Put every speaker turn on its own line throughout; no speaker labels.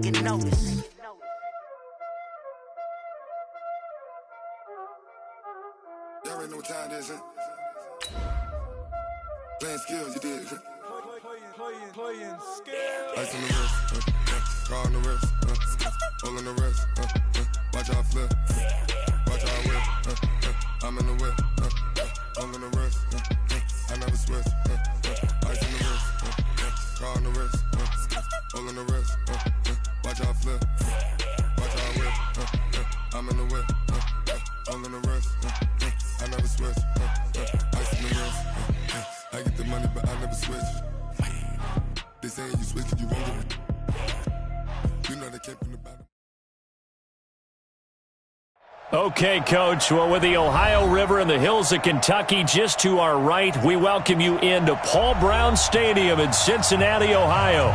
taking notice.
Y'all already know what time it is, huh? Playing skills, you did.
Playing skills.
Ice on the wrist, car on the wrist, all on the wrist, watch how I flip, watch how I whip, I'm in the whip, all on the wrist, I never switch, ice on the wrist, car on the wrist, all on the wrist, watch how I flip, watch how I whip, I'm in the whip, all on the wrist, I never switch, ice on the wrist, I get the money but I never switch. They saying you switch it, you won't get it. You know they came from the bottom.
Okay, Coach. Well, with the Ohio River and the hills of Kentucky just to our right, we welcome you into Paul Brown Stadium in Cincinnati, Ohio.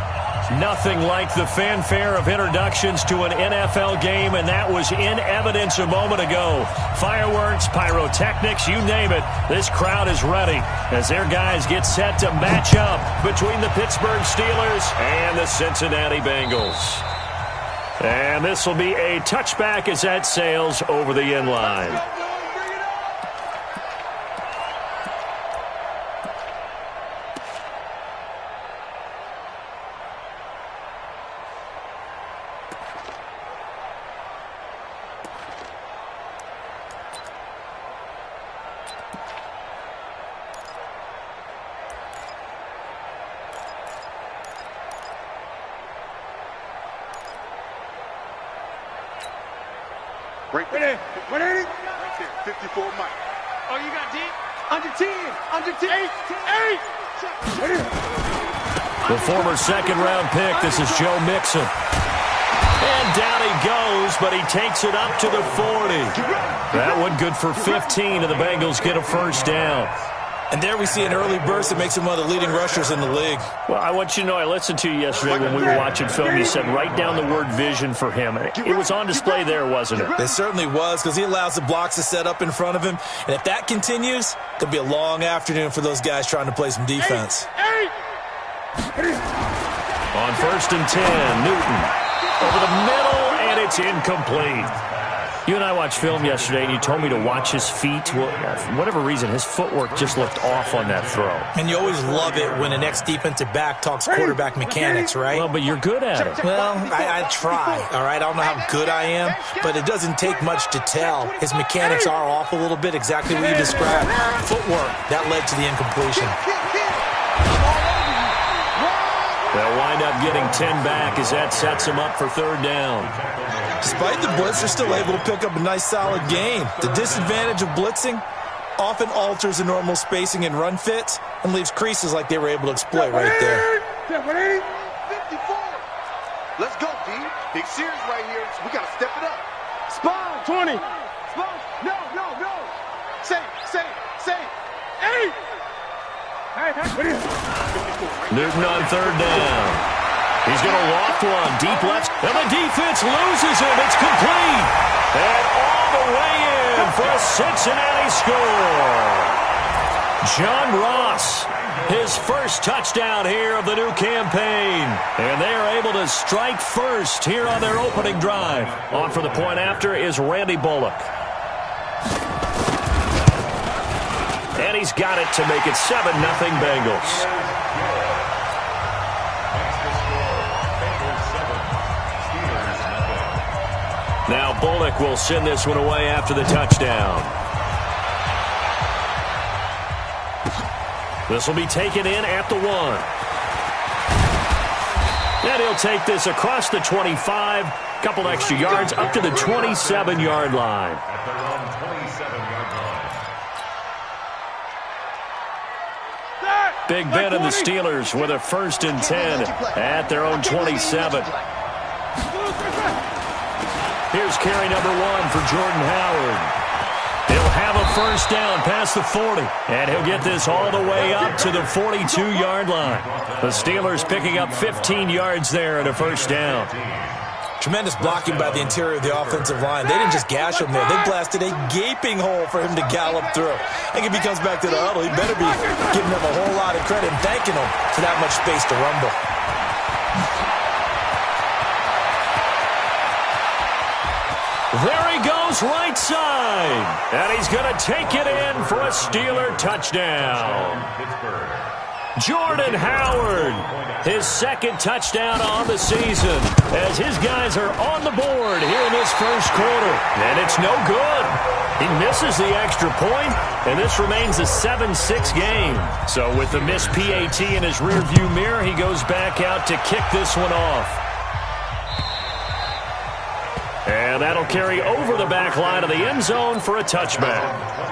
Nothing like the fanfare of introductions to an NFL game, and that was in evidence a moment ago. Fireworks, pyrotechnics, you name it. This crowd is ready as their guys get set to match up between the Pittsburgh Steelers and the Cincinnati Bengals. And this will be a touchback as that sails over the end line.
Right there. What is it? Right there. 54 Mike.
Oh, you got deep?
Under 10. Under 10. 8.
The former second-round pick, this is Joe Mixon. And down he goes, but he takes it up to the 40. That one good for 15, and the Bengals get a first down.
And there we see an early burst that makes him one of the leading rushers in the league.
Well, I want you to know, I listened to you yesterday when we were watching film. You said write down the word vision for him. It was on display there, wasn't it?
It certainly was, because he allows the blocks to set up in front of him. And if that continues, it'll be a long afternoon for those guys trying to play some defense.
On 1st and 10, Newton over the middle, and it's incomplete. You and I watched film yesterday, and you told me to watch his feet. Well, for whatever reason, his footwork just looked off on that throw.
And you always love it when the next defensive back talks quarterback mechanics, right?
Well, but you're good at it.
Well, I try, all right? I don't know how good I am, but it doesn't take much to tell. His mechanics are off a little bit, exactly what you described. Footwork, that led to the incompletion.
They'll wind up getting 10 back as that sets them up for third down.
Despite the blitz, they're still able to pick up a nice, solid gain. The disadvantage of blitzing often alters the normal spacing and run fits and leaves creases like they were able to exploit right there.
54. Let's go, D. Big series right here. We got to step it up. Spawn. 20. Spawn. No. Say. 8.
Newton on third down. He's going to loft one, deep left, and the defense loses him. It's complete. And all the way in for a Cincinnati score. John Ross, his first touchdown here of the new campaign. And they are able to strike first here on their opening drive. On for the point after is Randy Bullock. And he's got it to make it 7-0 Bengals. Now Bullock will send this one away after the touchdown. This will be taken in at the 1. And he'll take this across the 25, couple extra yards up to the 27-yard line. Big Ben and the Steelers with a 1st and 10 at their own 27. Here's carry number 1 for Jordan Howard. He'll have a first down past the 40, and he'll get this all the way up to the 42-yard line. The Steelers picking up 15 yards there and a first down.
Tremendous blocking by the interior of the offensive line. They didn't just gash him there. They blasted a gaping hole for him to gallop through. I think if he comes back to the huddle, he better be giving them a whole lot of credit and thanking them for that much space to rumble.
There he goes, right side. And he's going to take it in for a Steeler touchdown. Jordan Howard, his second touchdown on the season, as his guys are on the board here in this first quarter. And it's no good. He misses the extra point, and this remains a 7-6 game. So with the missed PAT in his rearview mirror, he goes back out to kick this one off. And that'll carry over the back line of the end zone for a touchback.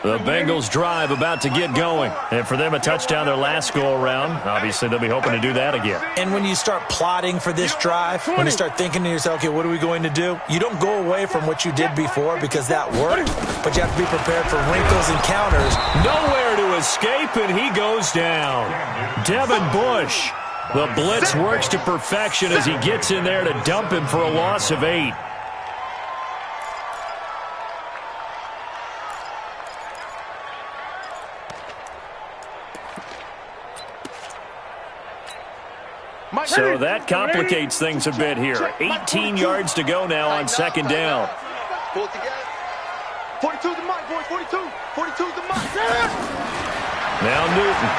The Bengals drive about to get going. And for them, a touchdown their last go-around. Obviously, they'll be hoping to do that again.
And when you start plotting for this drive, when you start thinking to yourself, okay, what are we going to do? You don't go away from what you did before because that worked, but you have to be prepared for wrinkles and counters.
Nowhere to escape, and he goes down. Devin Bush. The blitz works to perfection as he gets in there to dump him for a loss of 8. So that complicates things a bit here. 18 yards to go now on second down.
42's the mic, boys. 42's the mic.
Now Newton.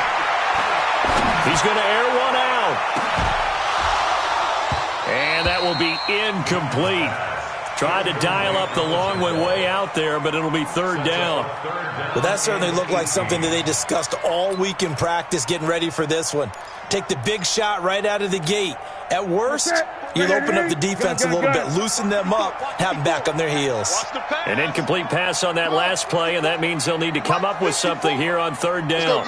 He's going to air one out. And that will be incomplete. Tried to dial up the long one way out there, but it'll be third down.
Well, that certainly looked like something that they discussed all week in practice getting ready for this one. Take the big shot right out of the gate. At worst, you'll open up the defense a little bit, loosen them up, have them back on their heels.
An incomplete pass on that last play, and that means they'll need to come up with something here on third down.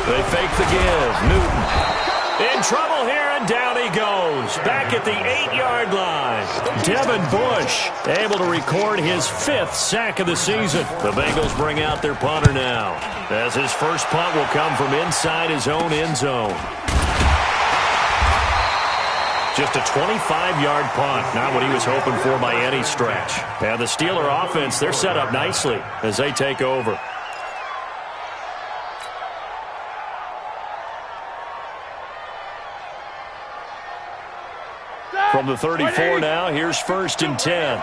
They fake the give. Newton in trouble here, and down he goes. Back at the 8-yard line. Devin Bush able to record his 5th sack of the season. The Bengals bring out their punter now, as his first punt will come from inside his own end zone. Just a 25-yard punt, not what he was hoping for by any stretch. And the Steeler offense, they're set up nicely as they take over. From the 34 now, here's 1st and 10.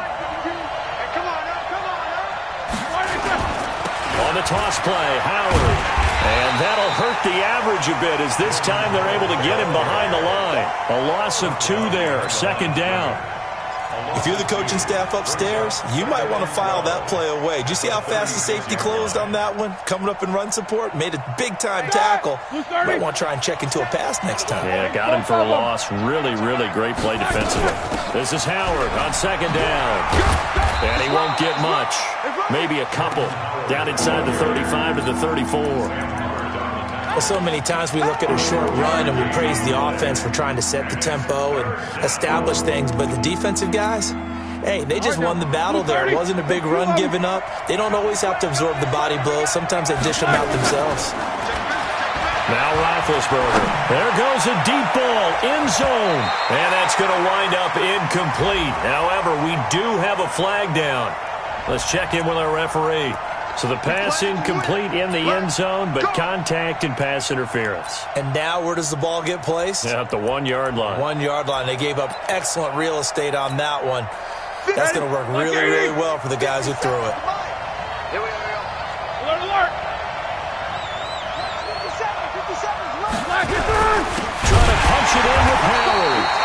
On the toss play, Howard. And that'll hurt the average a bit as this time they're able to get him behind the line. A loss of 2 there, second down.
If you're the coaching staff upstairs, you might want to file that play away. Did you see how fast the safety closed on that one? Coming up in run support, made a big-time tackle. Might want to try and check into a pass next time.
Yeah, got him for a loss. Really, really great play defensively. This is Howard on second down. And he won't get much. Maybe a couple. Down inside the 35 to the 34.
Well, so many times we look at a short run and we praise the offense for trying to set the tempo and establish things, but the defensive guys, hey, they just won the battle there. It wasn't a big run given up. They don't always have to absorb the body blows. Sometimes they dish them out themselves.
Now Roethlisberger. There goes a deep ball, end zone. And that's going to wind up incomplete. However, we do have a flag down. Let's check in with our referee. So the pass incomplete in the end zone, but contact and pass interference.
And now where does the ball get placed?
Yeah, at the 1-yard line.
1-yard line. They gave up excellent real estate on that one. That's going to work really, really well for the guys who threw it.
Here we go.
Alert!
57.
Trying to punch it in with Howard.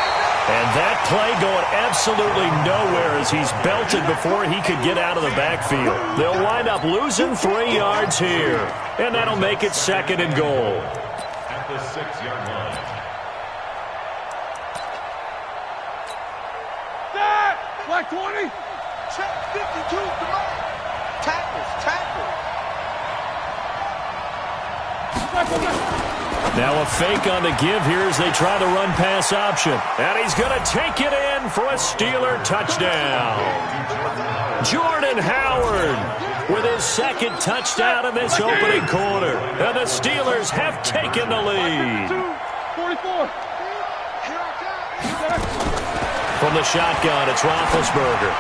And that play going absolutely nowhere as he's belted before he could get out of the backfield. They'll wind up losing 3 yards here. And that'll make it second and goal.
At the 6-yard line.
Black 20.
Check 52. Come on. Tackles.
Now a fake on the give here as they try the run-pass option. And he's going to take it in for a Steeler touchdown. Jordan Howard with his second touchdown in this opening quarter. And the Steelers have taken the lead.
44.
From the shotgun, it's Roethlisberger.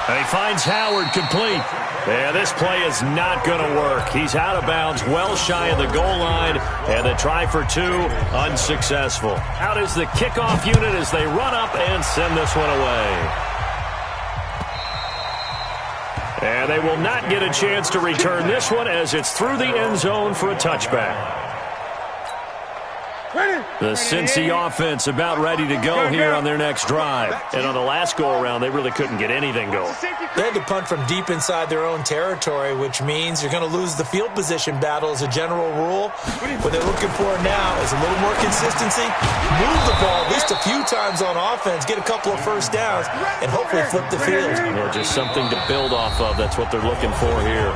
And he finds Howard complete. Yeah, this play is not going to work. He's out of bounds, well shy of the goal line, and the try for two, unsuccessful. Out is the kickoff unit as they run up and send this one away. And they will not get a chance to return this one as it's through the end zone for a touchback. The Cincy offense about ready to go here on their next drive. And on the last go-around, they really couldn't get anything going.
They had to punt from deep inside their own territory, which means you're going to lose the field position battle as a general rule. What they're looking for now is a little more consistency, move the ball at least a few times on offense, get a couple of first downs, and hopefully flip the field.
Yeah, just something to build off of. That's what they're looking for here.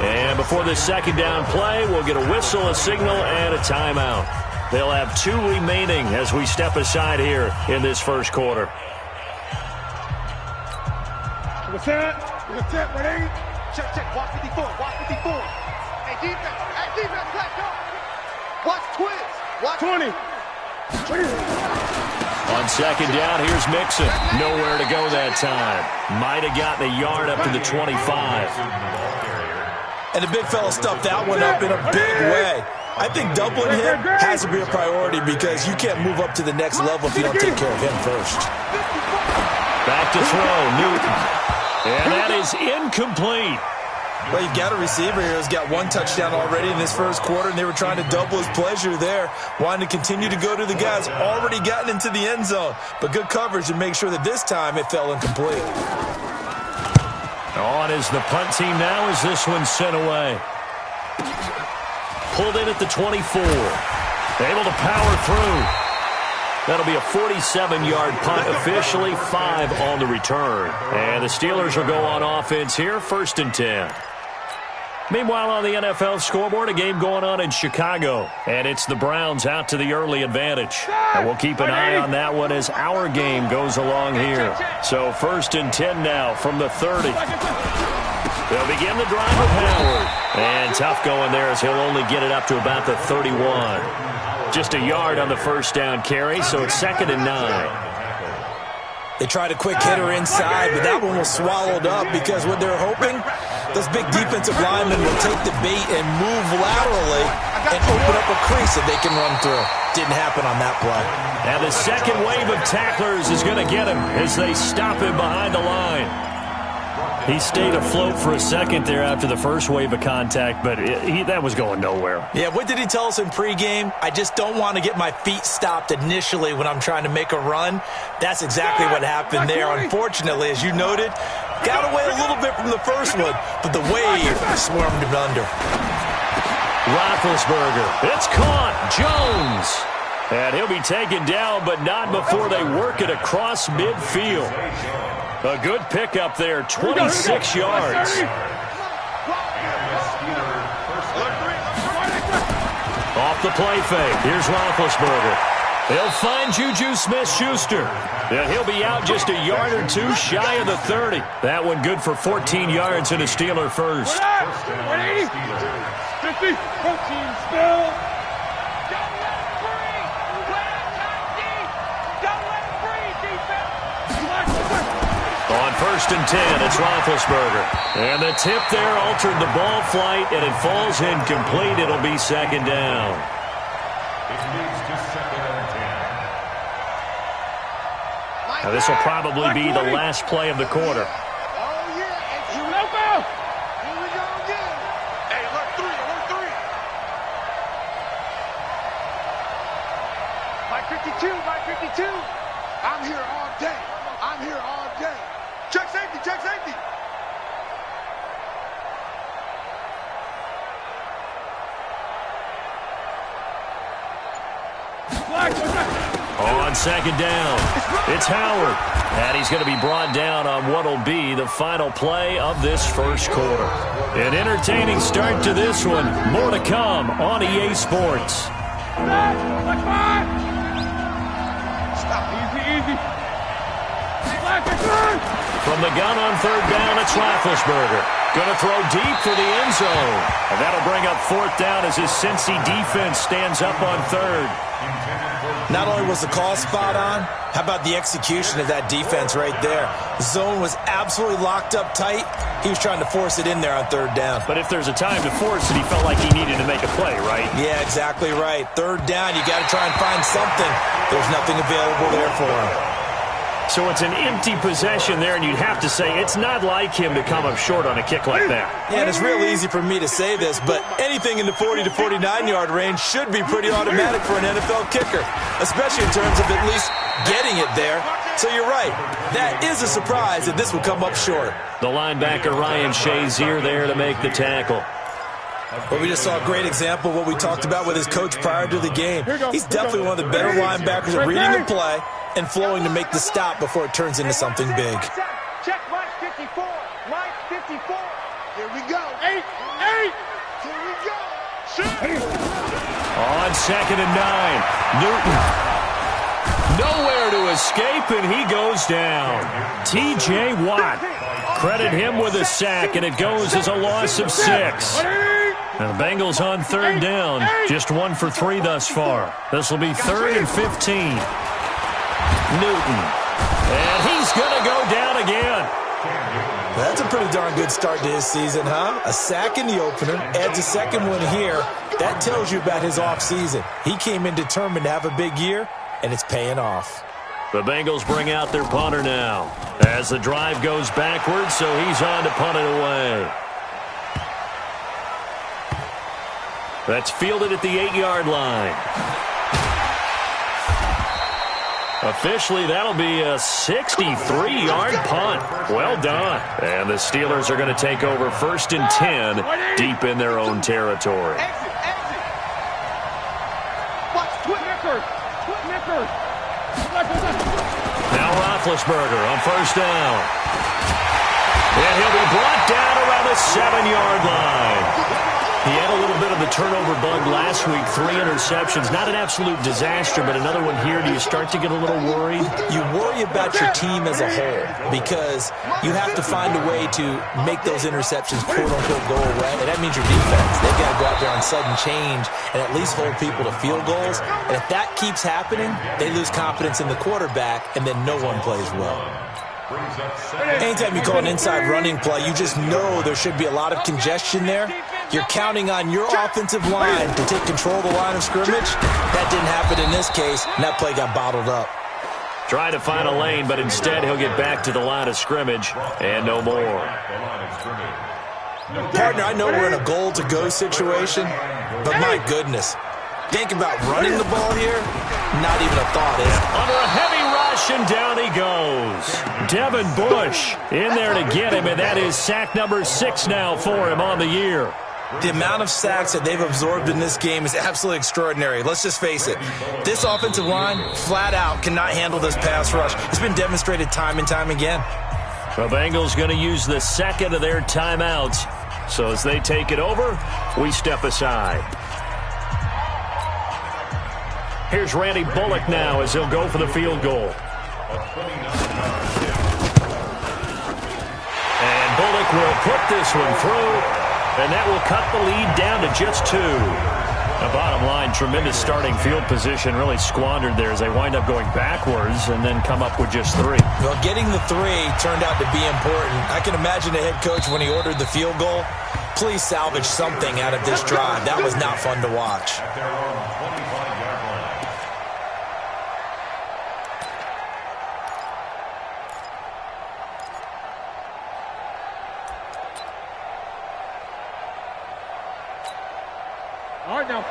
And before this second down play, we'll get a whistle, a signal, and a timeout. They'll have two remaining as we step aside here in this first quarter.
What's that? Ready?
Check, watch 54, watch 54. Hey, defense, let's go. Watch twins. Watch
20.
On second down, here's Mixon. Nowhere to go that time. Might have gotten a yard up to the 25.
And the big fella stuffed that one up in a big way. I think doubling him has to be a priority because you can't move up to the next level if you don't take care of him first.
Back to throw, Newton. And that is incomplete.
Well, you've got a receiver here who's got one touchdown already in this first quarter, and they were trying to double his pleasure there, wanting to continue to go to the guys already gotten into the end zone. But good coverage to make sure that this time it fell incomplete.
On is the punt team now as this one's sent away. Pulled in at the 24. Able to power through. That'll be a 47-yard punt, officially 5 on the return. And the Steelers will go on offense here, 1st and 10. Meanwhile, on the NFL scoreboard, a game going on in Chicago. And it's the Browns out to the early advantage. And we'll keep an eye on that one as our game goes along here. So 1st and 10 now from the 30. They'll begin the drive with Howard. And tough going there as he'll only get it up to about the 31. Just a yard on the first down carry, so it's 2nd and 9.
They tried a quick hitter inside, but that one was swallowed up because what they're hoping, those big defensive linemen will take the bait and move laterally and open up a crease that they can run through. Didn't happen on that play.
And the second wave of tacklers is going to get him as they stop him behind the line. He stayed afloat for a second there after the first wave of contact, but that was going nowhere.
Yeah, what did he tell us in pregame? I just don't want to get my feet stopped initially when I'm trying to make a run. That's exactly what happened there. Unfortunately, as you noted, got away a little bit from the first one, but the wave swarmed him under.
Roethlisberger, it's caught. Jones. And he'll be taken down, but not before they work it across midfield. A good pickup there, 26 yards. Off the play fake. Here's Roethlisberger. They'll find Juju Smith-Schuster. And he'll be out just a yard or two shy of the 30. That one good for 14 yards and a Steeler first.
50, 14 still.
On 1st and 10, it's Roethlisberger. And the tip there altered the ball flight, and it falls incomplete. It'll be 2nd down. Now, this will probably be the last play of the quarter.
My 52. I'm here all day. I'm here all day. Check safety, check safety.
On 2nd down, it's Howard. And he's going to be brought down on what will be the final play of this first quarter. An entertaining start to this one. More to come on EA Sports.
Easy.
From the gun on 3rd down, it's Roethlisberger. Going to throw deep for the end zone. And that'll bring up 4th down as his Cincy defense stands up on 3rd.
Not only was the call spot on, how about the execution of that defense right there? The zone was absolutely locked up tight. He was trying to force it in there on 3rd down.
But if there's a time to force it, he felt like he needed to make a play, right?
Yeah, exactly right. 3rd down, you got to try and find something. There's nothing available there for him.
So it's an empty possession there, and you'd have to say it's not like him to come up short on a kick like that.
Yeah, and it's real easy for me to say this, but anything in the 40 to 49-yard range should be pretty automatic for an NFL kicker, especially in terms of at least getting it there. So you're right. That is a surprise that this would come up short.
The linebacker, Ryan Shazier, there to make the tackle.
Well, we just saw a great example of what we talked about with his coach prior to the game. He's definitely one of the better linebackers at reading the play and flowing to make the stop before it turns into something big.
Check Mike 54. Mike 54. Here we go. 8. Here we go.
On 2nd and 9. Newton. Nowhere to escape, and he goes down. T.J. Watt. Credit him with a sack, and it goes as a loss of 6. And the Bengals on 3rd down. Just 1 for 3 thus far. This will be 3rd and 15. Newton. And he's going to go down again.
That's a pretty darn good start to his season, huh? A sack in the opener, adds a second one here. That tells you about his offseason. He came in determined to have a big year, and it's paying off.
The Bengals bring out their punter now as the drive goes backwards, so he's on to punt it away. That's fielded at the 8-yard line. Officially, that'll be a 63-yard punt. Well done. And the Steelers are going to take over 1st and 10 deep in their own territory. Now Roethlisberger on 1st down. And he'll be brought down around the 7-yard line. He had a little bit of the turnover bug last week, 3 interceptions. Not an absolute disaster, but another one here. Do you start to get a little worried?
You worry about your team as a whole because you have to find a way to make those interceptions, quote-unquote, go away. And that means your defense. They've got to go out there on sudden change and at least hold people to field goals. And if that keeps happening, they lose confidence in the quarterback, and then no one plays well. Anytime you call an inside running play, you just know there should be a lot of congestion there. You're counting on your offensive line to take control of the line of scrimmage. That didn't happen in this case, and that play got bottled up.
Try to find a lane, but instead he'll get back to the line of scrimmage and no more.
Partner, I know we're in a goal-to-go situation, but my goodness, think about running the ball here? Not even a thought, is it?
Under a heavy rush, and down he goes. Devin Bush in there to get him, and that is sack number 6 now for him on the year.
The amount of sacks that they've absorbed in this game is absolutely extraordinary. Let's just face it. This offensive line, flat out, cannot handle this pass rush. It's been demonstrated time and time again.
The Bengals going to use the second of their timeouts. So as they take it over, we step aside. Here's Randy Bullock now as he'll go for the field goal. And Bullock will put this one through. And that will cut the lead down to just 2. The bottom line, tremendous starting field position, really squandered there as they wind up going backwards and then come up with just 3.
Well, getting the 3 turned out to be important. I can imagine the head coach when he ordered the field goal. Please salvage something out of this drive. That was not fun to watch.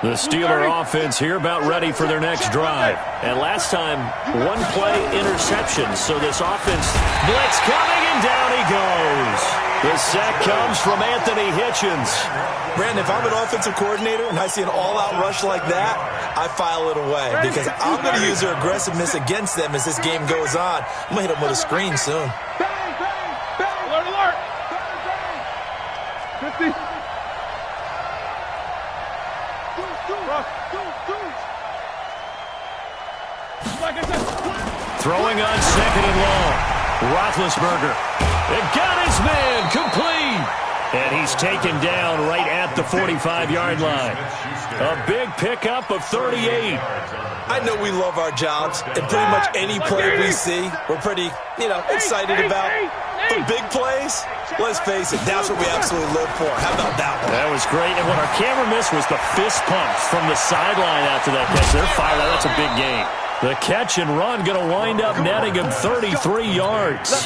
The Steeler offense here about ready for their next drive. And last time, 1-play interception. So this offense, blitz coming, and down he goes. The sack comes from Anthony Hitchens.
Brandon, if I'm an offensive coordinator and I see an all-out rush like that, I file it away because I'm going to use their aggressiveness against them as this game goes on. I'm going to hit them with a screen soon.
Bang, bang, bang. Alert, alert. Bang, bang. 50.
Throwing on 2nd and long. Roethlisberger. It got his man complete. And he's taken down right at the 45-yard line. A big pickup of 38.
I know we love our jobs, and pretty much any play we see, we're pretty, excited about. But big plays, let's face it, that's what we absolutely live for. How about that one?
That was great. And what our camera missed was the fist pumps from the sideline after that catch. They're fired out. That's a big game. The catch and run going to wind up netting him 33 yards.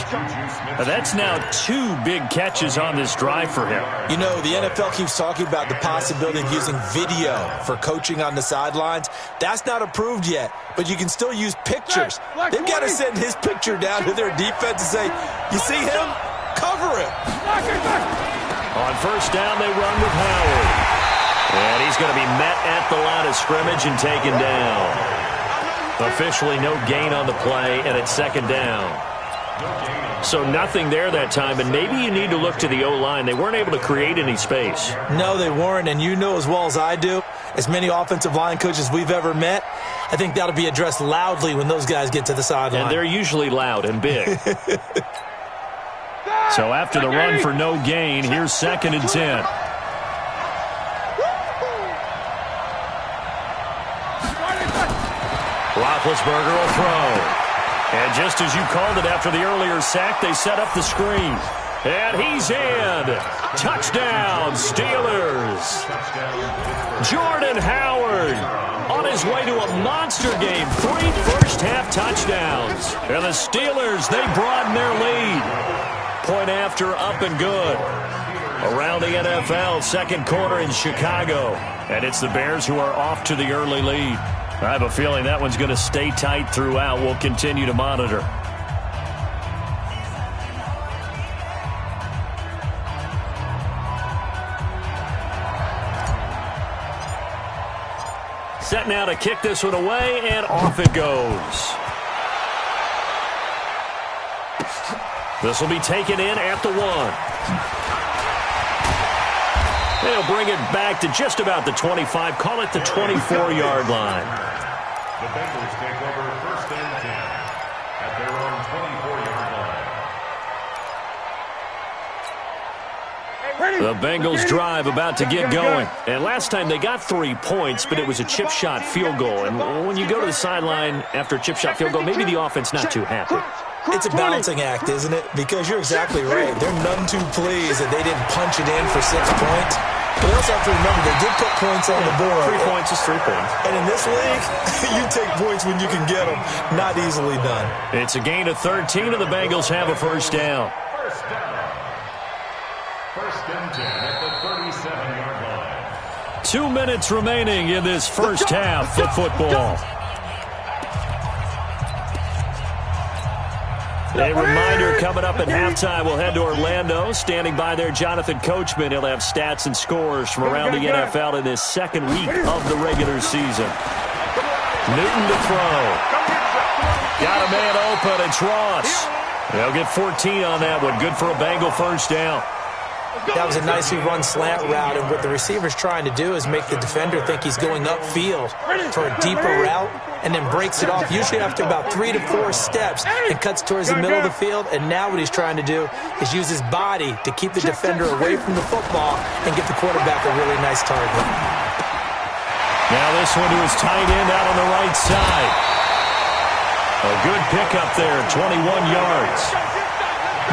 That's now 2 big catches on this drive for him.
The NFL keeps talking about the possibility of using video for coaching on the sidelines. That's not approved yet, but you can still use pictures. They've got to send his picture down to their defense and say, you see him? Cover it.
On first down, they run with Howard. And he's going to be met at the line of scrimmage and taken down. Officially no gain on the play, and it's second down. So nothing there that time, and maybe you need to look to the O-line. They weren't able to create any space.
No, they weren't, and you know as well as I do, as many offensive line coaches we've ever met, I think that'll be addressed loudly when those guys get to the sideline.
And they're usually loud and big. So after the run for no gain, here's 2nd and 10. Roethlisberger will throw. And just as you called it after the earlier sack, they set up the screen. And he's in. Touchdown, Steelers. Jordan Howard on his way to a monster game. 3 first-half touchdowns. And the Steelers, they broaden their lead. Point after, up and good. Around the NFL, second quarter in Chicago. And it's the Bears who are off to the early lead. I have a feeling that one's going to stay tight throughout. We'll continue to monitor. Set now to kick this one away, and off it goes. This will be taken in at the 1. They'll bring it back to just about the 25. Call it the 24-yard line.
The Bengals take over 1st and 10 at their own 24-yard line.
The Bengals drive about to get going. And last time they got 3 points, but it was a chip shot field goal. And when you go to the sideline after a chip shot field goal, maybe the offense not too happy.
It's a balancing act, isn't it? Because you're exactly right. They're none too pleased that they didn't punch it in for 6 points. But we also have to remember they did put points on the board.
3 points is 3 points.
And in this league, you take points when you can get them. Not easily done.
It's a gain of 13, and the Bengals have a first down.
First down. 1st and 10 at the 37-yard line.
2 minutes remaining in this first half of football. A reminder coming up at halftime, we'll head to Orlando. Standing by there, Jonathan Coachman. He'll have stats and scores from around the NFL in this second week of the regular season. Newton to throw. Got a man open. It's Ross. They'll get 14 on that one. Good for a Bengal first down.
That was a nicely run slant route, and what the receiver's trying to do is make the defender think he's going upfield for a deeper route, and then breaks it off, usually after about 3 to 4 steps, and cuts towards the middle of the field. And now what he's trying to do is use his body to keep the defender away from the football and get the quarterback a really nice target.
Now this one to his tight end out on the right side. A good pickup there, 21 yards.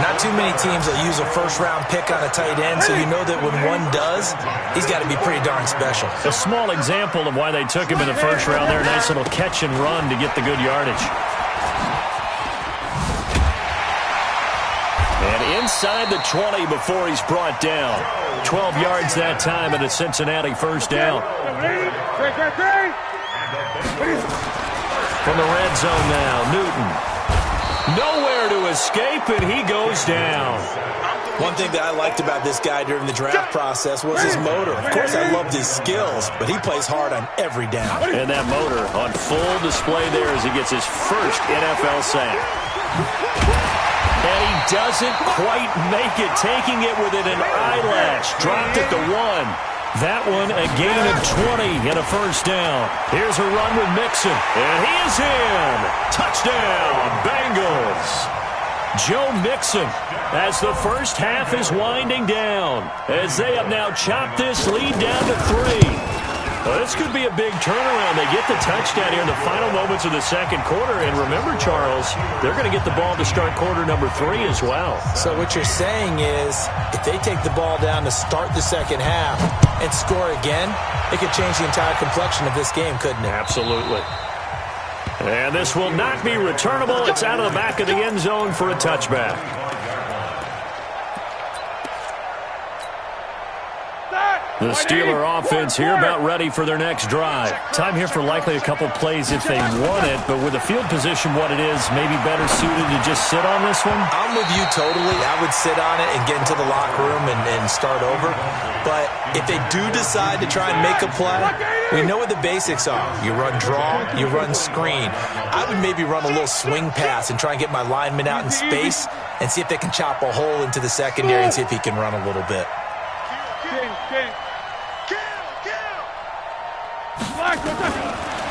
Not too many teams will use a first-round pick on a tight end, so you know that when one does, he's got to be pretty darn special.
A small example of why they took him in the first round there. Nice little catch and run to get the good yardage. And inside the 20 before he's brought down. 12 yards that time and a Cincinnati first down. From the red zone now, Newton. Nowhere to escape, and he goes down.
One thing that I liked about this guy during the draft process was his motor. Of course, I loved his skills, but he plays hard on every down.
And that motor on full display there as he gets his first NFL sack. And he doesn't quite make it, taking it within an eyelash. Dropped at the 1. That one, a gain of 20 and a first down. Here's a run with Mixon, and he is in. Touchdown, Bengals. Joe Mixon, as the first half is winding down, as they have now chopped this lead down to 3. Well, this could be a big turnaround. They get the touchdown here in the final moments of the second quarter. And remember, Charles, they're going to get the ball to start quarter number 3 as well.
So what you're saying is if they take the ball down to start the second half and score again, it could change the entire complexion of this game, couldn't it?
Absolutely. And this will not be returnable. It's out of the back of the end zone for a touchback. The Steeler offense here about ready for their next drive. Time here for likely a couple plays if they want it, but with the field position what it is, maybe better suited to just sit on this one?
I'm with you totally. I would sit on it and get into the locker room and start over. But if they do decide to try and make a play, we know what the basics are. You run draw, you run screen. I would maybe run a little swing pass and try and get my lineman out in space and see if they can chop a hole into the secondary and see if he can run a little bit.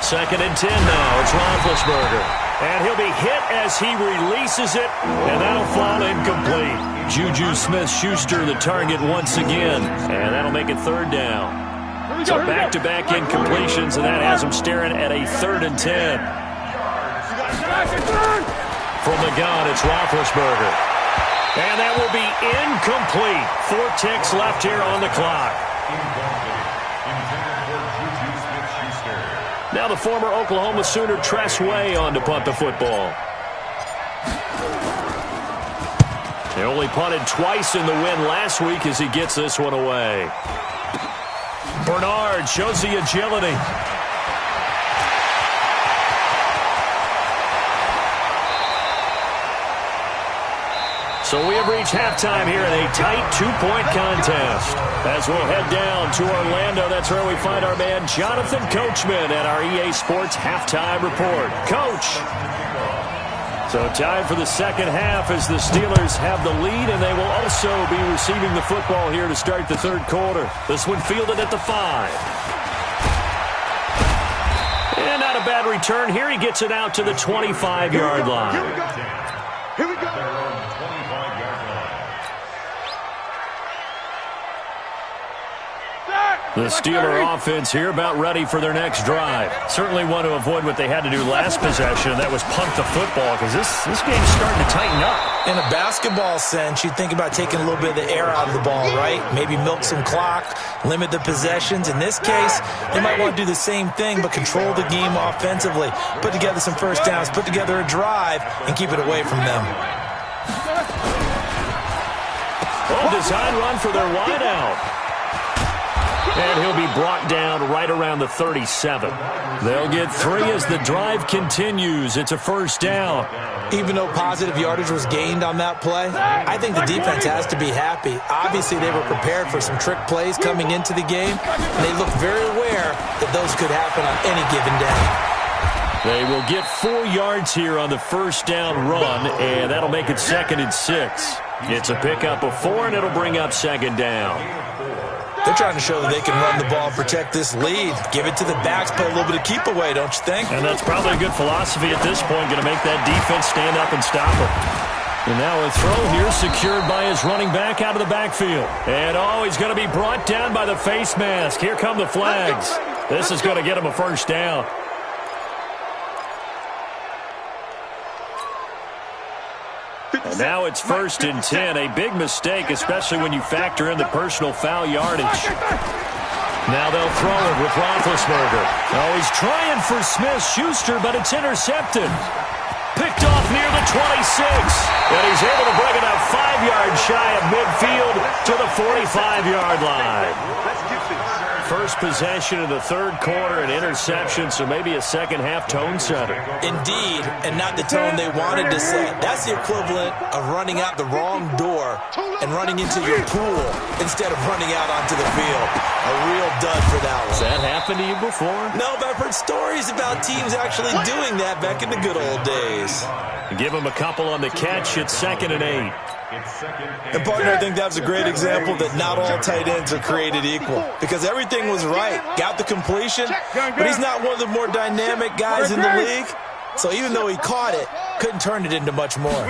Second and 10 now. It's Roethlisberger. And he'll be hit as he releases it, and that'll fall incomplete. Juju Smith-Schuster the target once again, and that'll make it third down. So back-to-back incompletions, and that has him staring at a 3rd and 10. From the gun, it's Roethlisberger. And that will be incomplete. 4 ticks left here on the clock. Now the former Oklahoma Sooner Tress Way on to punt the football. They only punted twice in the win last week as he gets this one away. Bernard shows the agility. So we have reached halftime here in a tight 2-point contest. As we'll head down to Orlando, that's where we find our man Jonathan Coachman at our EA Sports Halftime Report. Coach. So time for the second half as the Steelers have the lead, and they will also be receiving the football here to start the third quarter. This one fielded at the 5. And not a bad return here. He gets it out to the 25-yard line.
Here we go. Here we go.
The Steeler offense here about ready for their next drive. Certainly want to avoid what they had to do last possession, and that was punt the football, because this game's starting to tighten up.
In a basketball sense, you'd think about taking a little bit of the air out of the ball, right? Maybe milk some clock, limit the possessions. In this case, they might want to do the same thing, but control the game offensively. Put together some first downs, put together a drive, and keep it away from them.
Well, design run for their wideout. And he'll be brought down right around the 37. They'll get 3 as the drive continues. It's a first down.
Even though positive yardage was gained on that play, I think the defense has to be happy. Obviously, they were prepared for some trick plays coming into the game, and they look very aware that those could happen on any given day.
They will get 4 yards here on the first down run, and that'll make it 2nd and 6. It's a pickup of 4, and it'll bring up 2nd down.
They're trying to show that they can run the ball and protect this lead. Give it to the backs, play a little bit of keep away, don't you think?
And that's probably a good philosophy at this point, going to make that defense stand up and stop it. And now a throw here secured by his running back out of the backfield. And he's going to be brought down by the face mask. Here come the flags. This is going to get him a first down. And now it's 1st and 10. A big mistake, especially when you factor in the personal foul yardage. Now they'll throw it with Roethlisberger. Oh, he's trying for Smith-Schuster, but it's intercepted. Picked off near the 26. And he's able to bring it up 5 yards shy of midfield to the 45-yard line. First possession of the third quarter, an interception, so maybe a second-half tone setter.
Indeed, and not the tone they wanted to set. That's the equivalent of running out the wrong door and running into your pool instead of running out onto the field. A real dud for that one.
Has that happened to you before?
No, but I've heard stories about teams actually doing that back in the good old days.
Give him a couple on the catch. It's 2nd and 8.
And, partner, I think that's a great example that not all tight ends are created equal. Because everything was right. Got the completion, but he's not one of the more dynamic guys in the league. So even though he caught it, couldn't turn it into much more.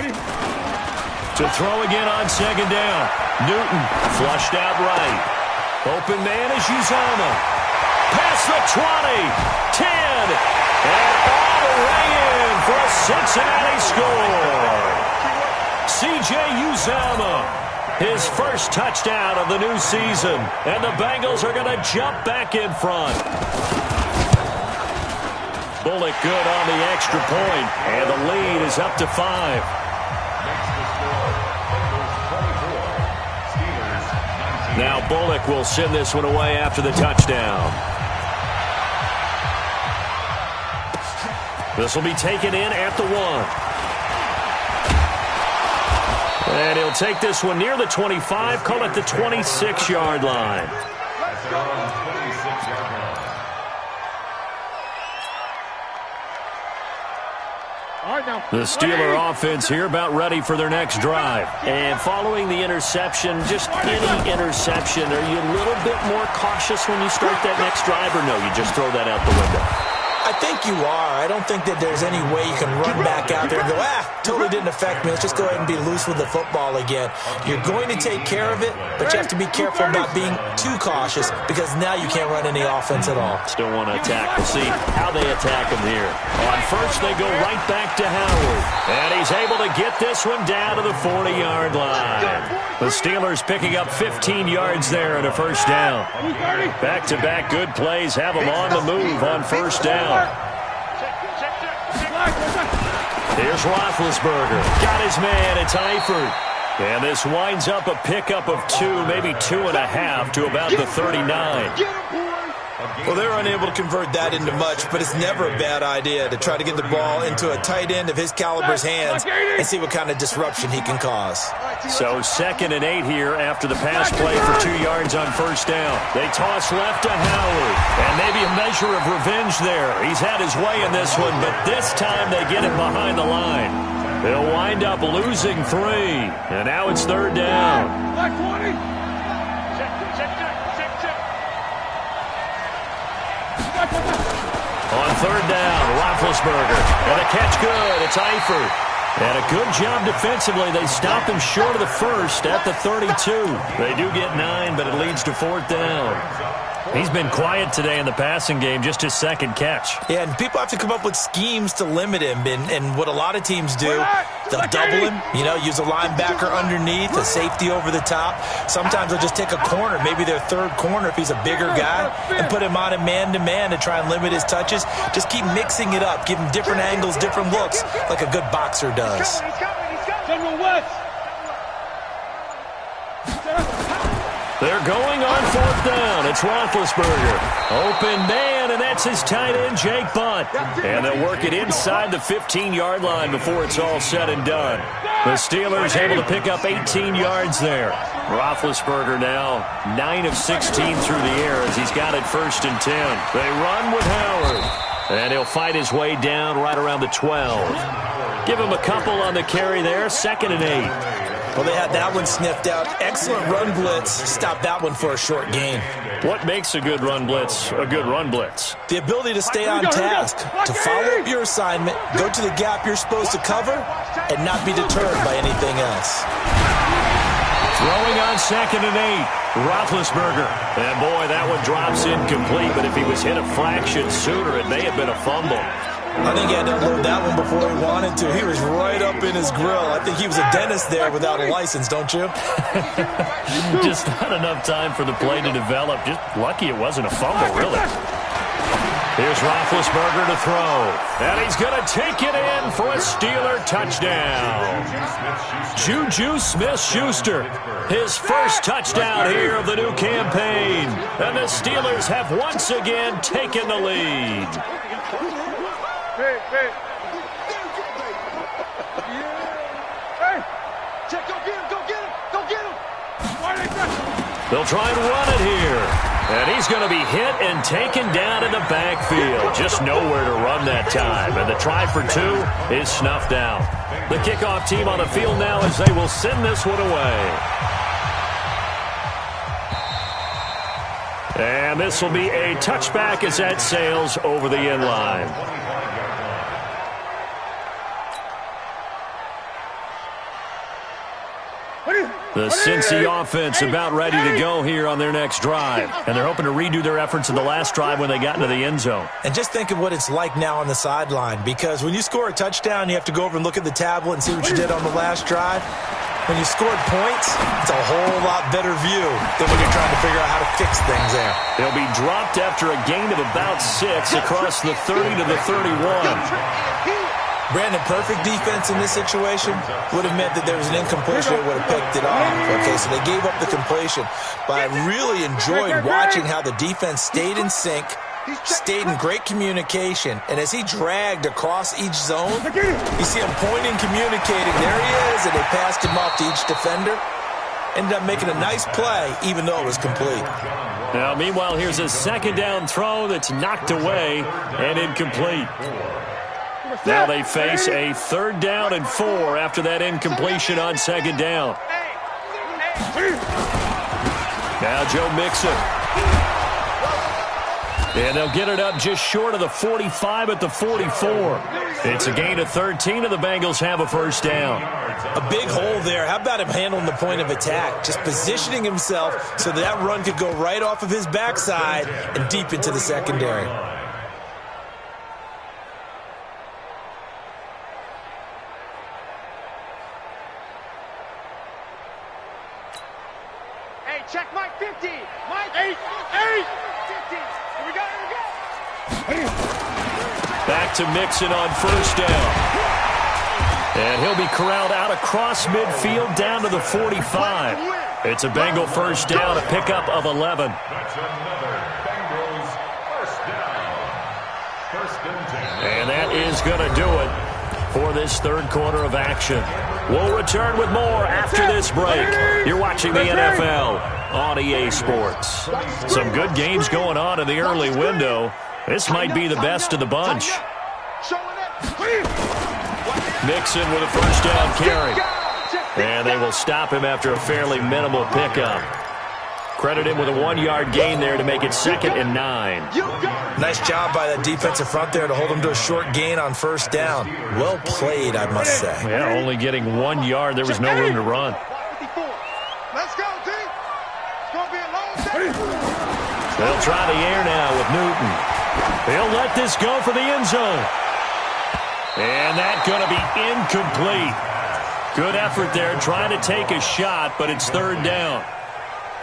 To throw again on second down. Newton flushed out right. Open man is Uzomah. Past the 20, 10, and all the way in for a Cincinnati score. C.J. Uzomah. His first touchdown of the new season. And the Bengals are going to jump back in front. Bullock good on the extra point. And the lead is up to 5. Now Bullock will send this one away after the touchdown. This will be taken in at the 1. And he'll take this one near the 25, call it the 26-yard line. The Steeler offense here about ready for their next drive. And following the interception, just any interception, are you a little bit more cautious when you start that next drive, or no, you just throw that out the window?
I think you are. I don't think that there's any way you can run back out there and go, totally didn't affect me. Let's just go ahead and be loose with the football again. You're going to take care of it, but you have to be careful about being too cautious because now you can't run any offense at all.
Still want to attack. We'll see how they attack him here. On first, they go right back to Howard. And he's able to get this one down to the 40-yard line. The Steelers picking up 15 yards there and a first down. Back-to-back good plays have them on the move on first down. Here's Roethlisberger. Got his man. It's Eifert. And this winds up a pickup of 2, maybe 2.5 to about the 39.
Well, they're unable to convert that into much, but it's never a bad idea to try to get the ball into a tight end of his caliber's hands and see what kind of disruption he can cause.
So 2nd and 8 here after the pass play for 2 yards on first down. They toss left to Howard, and maybe a measure of revenge there. He's had his way in this one, but this time they get him behind the line. They'll wind up losing 3, and now it's 3rd down. On 3rd down, Roethlisberger. And a catch good. It's Eifert. And a good job defensively. They stop him short of the first at the 32. They do get 9, but it leads to 4th down. He's been quiet today in the passing game, just his 2nd catch.
Yeah, and people have to come up with schemes to limit him. And what a lot of teams do, they'll double him, use a linebacker underneath, a safety over the top. Sometimes they'll just take a corner, maybe their 3rd corner if he's a bigger guy, and put him on a man-to-man to try and limit his touches. Just keep mixing it up, give him different angles, different looks, like a good boxer does.
They're going on 4th down. It's Roethlisberger. Open man, and that's his tight end, Jake Butt. And they'll work it inside the 15-yard line before it's all said and done. The Steelers able to pick up 18 yards there. Roethlisberger now 9 of 16 through the air as he's got it 1st and 10. They run with Howard. And he'll fight his way down right around the 12. Give him a couple on the carry there. 2nd and 8.
Well, they had that one sniffed out. Excellent run blitz. Stop that one for a short gain.
What makes a good run blitz a good run blitz?
The ability to stay on task, to follow up your assignment, go to the gap you're supposed to cover, and not be deterred by anything else.
Throwing on 2nd and 8. Roethlisberger. And boy, that one drops incomplete, but if he was hit a fraction sooner, it may have been a fumble.
I think he had to unload that one before he wanted to. He was right up in his grill. I think he was a dentist there without a license, don't you?
Just not enough time for the play to develop. Just lucky it wasn't a fumble, really. Here's Roethlisberger to throw. And he's going to take it in for a Steeler touchdown. Juju Smith-Schuster, his first touchdown here of the new campaign. And the Steelers have once again taken the lead.
Hey. Hey, check, go get him.
They'll try and run it here. And he's going to be hit and taken down in the backfield. Just nowhere to run that time. And the try for 2 is snuffed out. The kickoff team on the field now as they will send this one away. And this will be a touchback as that sails over the end line. The Cincy offense about ready to go here on their next drive. And they're hoping to redo their efforts in the last drive when they got into the end zone.
And just think of what it's like now on the sideline, because when you score a touchdown, you have to go over and look at the tablet and see what you did on the last drive. When you scored points, it's a whole lot better view than when you're trying to figure out how to fix things there.
He'll be dropped after a gain of about 6 across the 30 to the 31.
Brandon, perfect defense in this situation would have meant that there was an incompletion that would have picked it off. Okay, so they gave up the completion. But I really enjoyed watching how the defense stayed in sync, stayed in great communication, and as he dragged across each zone, you see him pointing, communicating. There he is, and they passed him off to each defender. Ended up making a nice play, even though it was complete.
Now, meanwhile, here's a second down throw that's knocked away and incomplete. Now they face a 3rd down and 4 after that incompletion on 2nd down. Now Joe Mixon. And they'll get it up just short of the 45 at the 44. It's a gain of 13, and the Bengals have a 1st down.
A big hole there. How about him handling the point of attack? Just positioning himself so that run could go right off of his backside and deep into the secondary.
Check Mike 50. Mike 8. 50. Here we go.
Back to Mixon on 1st down. And he'll be corralled out across midfield down to the 45. It's a Bengal 1st down, a pickup of 11.
That's another Bengals 1st down. 1st and 10.
And that is going to do it for this 3rd quarter of action. We'll return with more after this break. You're watching the NFL on EA Sports. Some good games going on in the early window. This might be the best of the bunch. Mixon with a 1st down carry. And they will stop him after a fairly minimal pickup. Credit him with a 1-yard gain there to make it 2nd and 9.
Nice job by that defensive front there to hold him to a short gain on 1st down. Well played, I must say.
Yeah, only getting 1 yard. There was no room to run.
Let's go, D. It's going to be a long day.
They'll try the air now with Newton. They'll let this go for the end zone. And that's going to be incomplete. Good effort there, trying to take a shot, but it's 3rd down.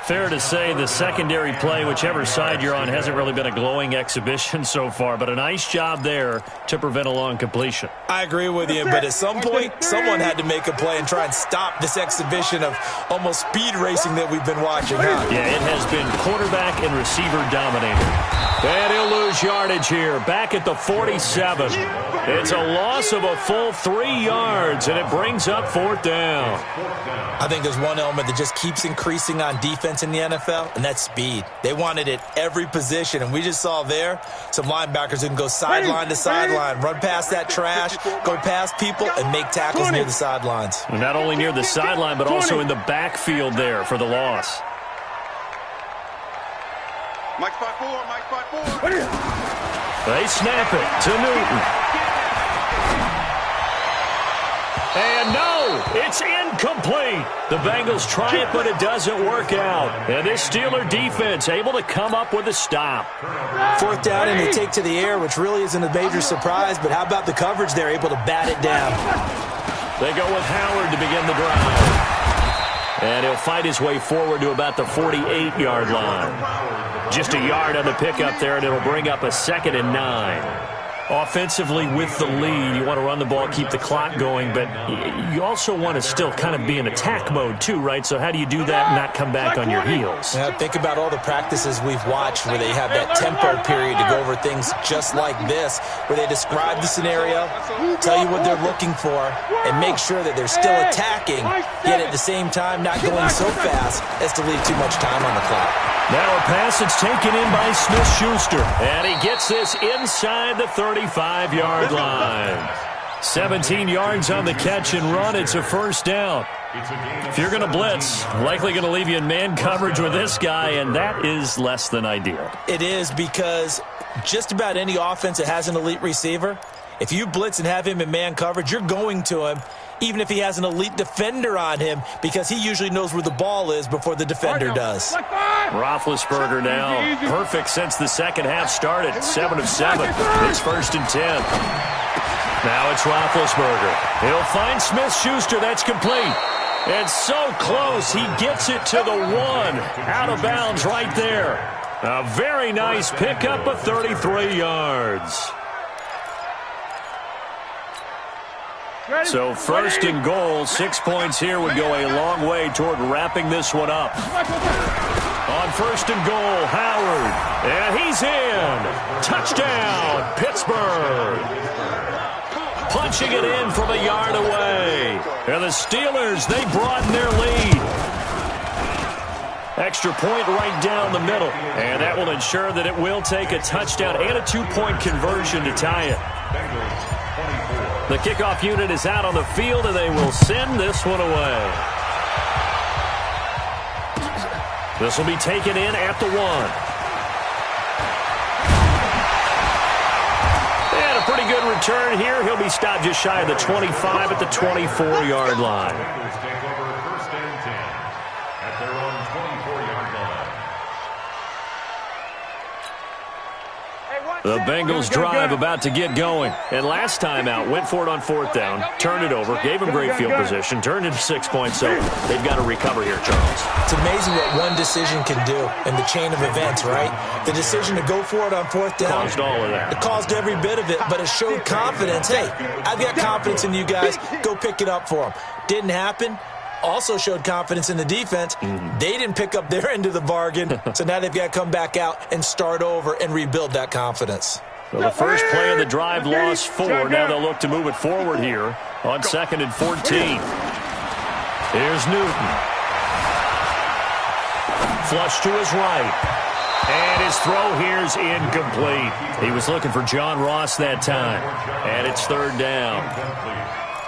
Fair to say the secondary play, whichever side you're on, hasn't really been a glowing exhibition so far, but a nice job there to prevent a long completion.
I agree with you, but at some point, someone had to make a play and try and stop this exhibition of almost speed racing that we've been watching, huh?
Yeah, it has been quarterback and receiver dominated. And he'll lose yardage here, back at the 47. It's a loss of a full 3 yards, and it brings up 4th down.
I think there's one element that just keeps increasing on defense in the NFL, and that's speed. They want it at every position, and we just saw there some linebackers who can go sideline to sideline, run past that trash, go past people, and make tackles near the sidelines.
And not only near the sideline, but also in the backfield there for the loss.
Mike spot 4, Mike spot 4.
They snap it to Newton. And no, it's incomplete. The Bengals try it, but it doesn't work out. And this Steeler defense able to come up with a stop.
4th down and they take to the air, which really isn't a major surprise, but how about the coverage? They're able to bat it down.
They go with Howard to begin the drive. And he'll fight his way forward to about the 48-yard line. Just a yard on the pickup there, and it'll bring up a 2nd and 9. Offensively with the lead, you want to run the ball, keep the clock going, but you also want to still kind of be in attack mode too, right? So how do you do that and not come back on your heels?
Yeah, think about all the practices we've watched where they have that tempo period to go over things just like this, where they describe the scenario, tell you what they're looking for, and make sure that they're still attacking, yet at the same time not going so fast as to leave too much time on the clock.
Now a pass that's taken in by Smith-Schuster, and he gets this inside the 35-yard line. 17 yards on the catch and run. It's a 1st down. If you're going to blitz, likely going to leave you in man coverage with this guy, and that is less than ideal.
It is, because just about any offense that has an elite receiver, if you blitz and have him in man coverage, you're going to him, even if he has an elite defender on him, because he usually knows where the ball is before the defender does.
Roethlisberger now, perfect since the second half started, 7 of 7. It's 1st and 10. Now it's Roethlisberger. He'll find Smith-Schuster. That's complete. It's so close. He gets it to the 1. Out of bounds right there. A very nice pickup of 33 yards. So 1st and goal, 6 points here would go a long way toward wrapping this one up. On 1st and goal, Howard. And he's in. Touchdown, Pittsburgh. Punching it in from a yard away. And the Steelers, they broaden their lead. Extra point right down the middle. And that will ensure that it will take a touchdown and a 2-point conversion to tie it. The kickoff unit is out on the field, and they will send this one away. This will be taken in at the 1. And a pretty good return here. He'll be stopped just shy of the 25 at the 24-yard line.
Take over 1st and 10 at their own 24-yard line.
The Bengals drive about to get going. And last time out, went for it on 4th down, turned it over, gave him great field position, turned into 6 points. So they've got to recover here, Charles.
It's amazing what one decision can do in the chain of events, right? The decision to go for it on 4th down.
Caused all of that.
It caused every bit of it, but it showed confidence. Hey, I've got confidence in you guys. Go pick it up for them. Didn't happen. Also showed confidence in the defense. They didn't pick up their end of the bargain, so now they've got to come back out and start over and rebuild that confidence.
So the first play of the drive lost 4. Now they'll look to move it forward here on 2nd and 14. Here's Newton. Flush to his right. And his throw here's incomplete. He was looking for John Ross that time. And it's 3rd down.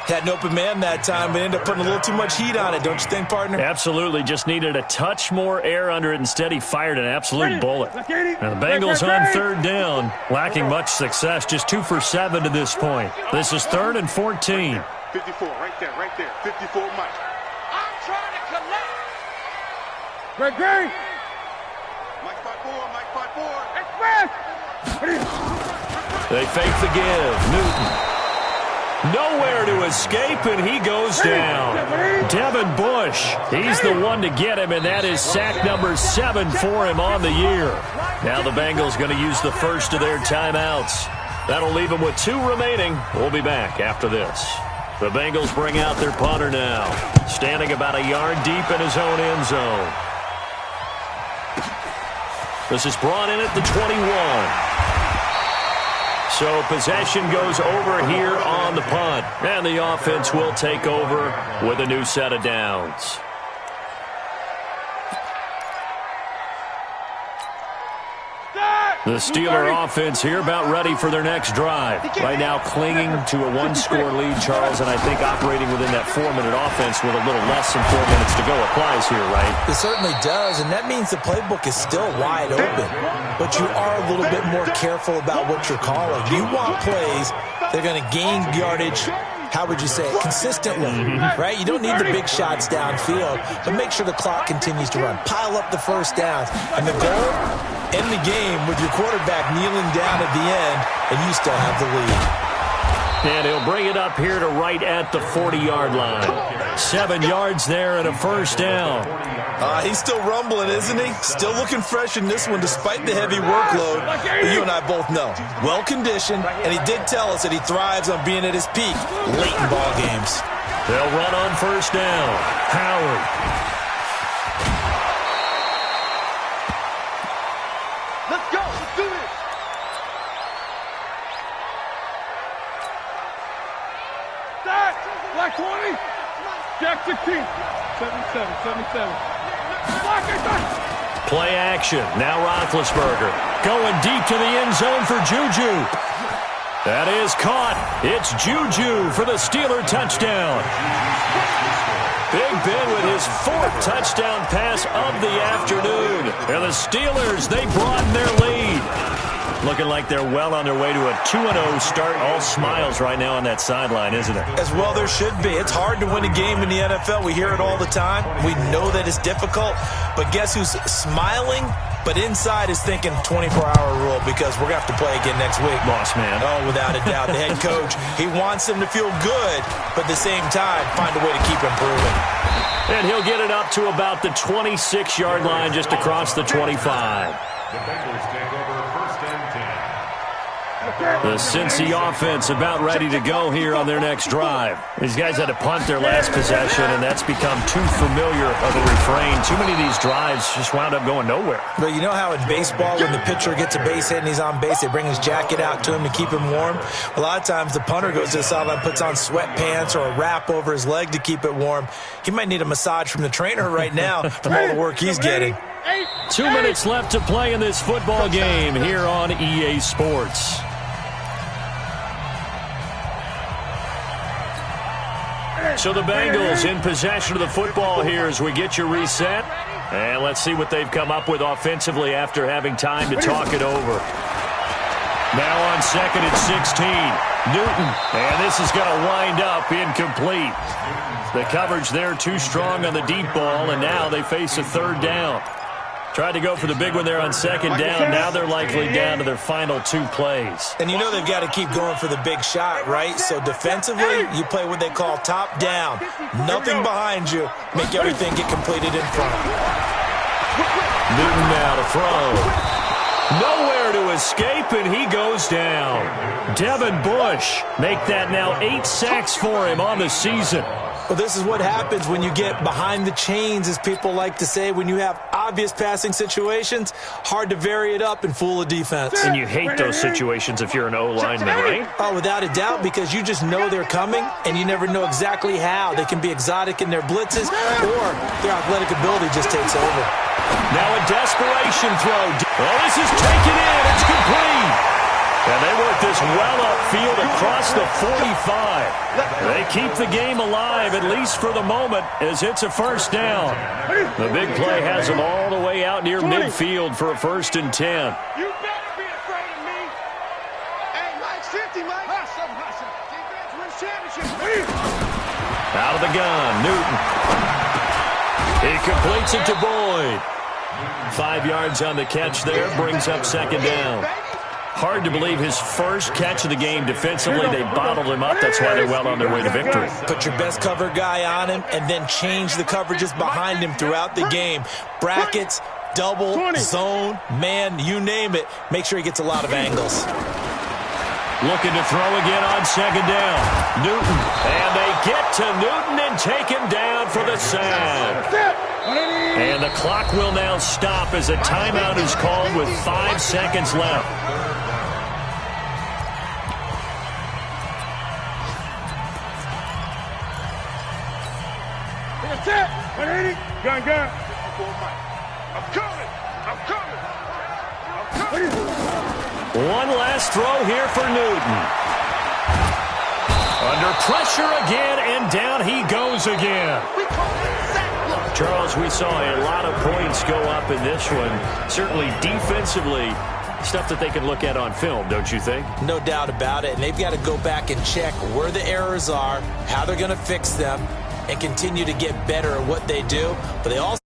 Had an open man that time, but ended up putting a little too much heat on it, don't you think, partner?
Absolutely. Just needed a touch more air under it. Instead, he fired an absolute bullet. Now the Bengals on 3rd down, lacking much success. Just 2 for 7 to this point. This is 3rd and 14.
54, right there, 54, Mike.
I'm trying to collect. Great.
Mike 5-4.
Express.
They fake the give. Newton. Nowhere to escape, and he goes down. Devin Bush, he's the one to get him, and that is sack number 7 for him on the year. Now the Bengals going to use the first of their timeouts. That'll leave them with 2 remaining. We'll be back after this. The Bengals bring out their punter now, standing about a yard deep in his own end zone. This is brought in at the 21. So possession goes over here on the punt. And the offense will take over with a new set of downs. The Steeler offense here about ready for their next drive. Right now clinging to a 1-score lead, Charles, and I think operating within that 4-minute offense with a little less than 4 minutes to go applies here, right?
It certainly does, and that means the playbook is still wide open. But you are a little bit more careful about what you're calling. You want plays that are going to gain yardage, how would you say it, consistently, right? You don't need the big shots downfield, but make sure the clock continues to run. Pile up the first downs. And the goal, end the game with your quarterback kneeling down at the end, and you still have the lead.
And he'll bring it up here to right at the 40-yard line. 7 yards there and a first down.
He's still rumbling, isn't he? Still looking fresh in this one despite the heavy workload. But you and I both know. Well-conditioned, and he did tell us that he thrives on being at his peak late in ball games.
They'll run on first down. Howard.
Let's go. Let's do this. Start. Black 20. Jack 16. 77.
Play action. Now Roethlisberger going deep to the end zone for Juju. That is caught. It's Juju for the Steeler touchdown. Big Ben with his 4th touchdown pass of the afternoon. And the Steelers, they broaden their lead. Looking like they're well on their way to a 2-0 start. All smiles right now on that sideline, isn't it?
As well there should be. It's hard to win a game in the NFL. We hear it all the time. We know that it's difficult. But guess who's smiling? But inside is thinking 24-hour rule because we're going to have to play again next week.
Boss man.
Oh, without a doubt. The head coach, he wants them to feel good, but at the same time, find a way to keep improving.
And he'll get it up to about the 26-yard line just across the 25.
The Bengals take over first and 10.
The Cincy offense about ready to go here on their next drive. These guys had to punt their last possession, and that's become too familiar of a refrain. Too many of these drives just wound up going nowhere.
But you know how in baseball, when the pitcher gets a base hit and he's on base, they bring his jacket out to him to keep him warm? A lot of times the punter goes to the sideline, puts on sweatpants or a wrap over his leg to keep it warm. He might need a massage from the trainer right now from all the work he's getting.
2 minutes left to play in this football game here on EA Sports. So the Bengals in possession of the football here as we get you reset. And let's see what they've come up with offensively after having time to talk it over. Now on second and 16. Newton. And this is going to wind up incomplete. The coverage there too strong on the deep ball, and now they face a third down. Tried to go for the big one there on second down. Now they're likely down to their final 2 plays.
And you know they've got to keep going for the big shot, right? So defensively, you play what they call top down. Nothing behind you. Make everything get completed in front of you.
Newton now to throw. Nowhere to escape, and he goes down. Devin Bush make that now 8 sacks for him on the season.
Well, this is what happens when you get behind the chains, as people like to say. When you have obvious passing situations, hard to vary it up and fool a defense.
And you hate those situations if you're an O-lineman, right?
Oh, without a doubt, because you just know they're coming, and you never know exactly how. They can be exotic in their blitzes, or their athletic ability just takes over.
Now a desperation throw. Oh, this is taken in. It's complete. And they work this well upfield across the 45. They keep the game alive, at least for the moment, as it's a first down. The big play has them all the way out near midfield for a first and 10.
You better be afraid of me. Hey, Mike's 50, Mike. Hustle, hustle. Defense wins championship.
Out of the gun, Newton. He completes it to Boyd. 5 yards on the catch there, brings up second down. Hard to believe his first catch of the game defensively. They bottled him up. That's why they're well on their way to victory.
Put your best cover guy on him and then change the coverages behind him throughout the game. Brackets, double, zone, man, you name it. Make sure he gets a lot of angles.
Looking to throw again on second down. Newton. And they get to Newton and take him down for the sack. And the clock will now stop as a timeout is called with 5 seconds left.
That's it. 180. Gun, gun. I'm coming. I'm coming. I'm coming.
One last throw here for Newton. Under pressure again, and down he goes again. Charles, we saw a lot of points go up in this one. Certainly defensively, stuff that they can look at on film, don't you think?
No doubt about it. And they've got to go back and check where the errors are, how they're going to fix them, and continue to get better at what they do. But they also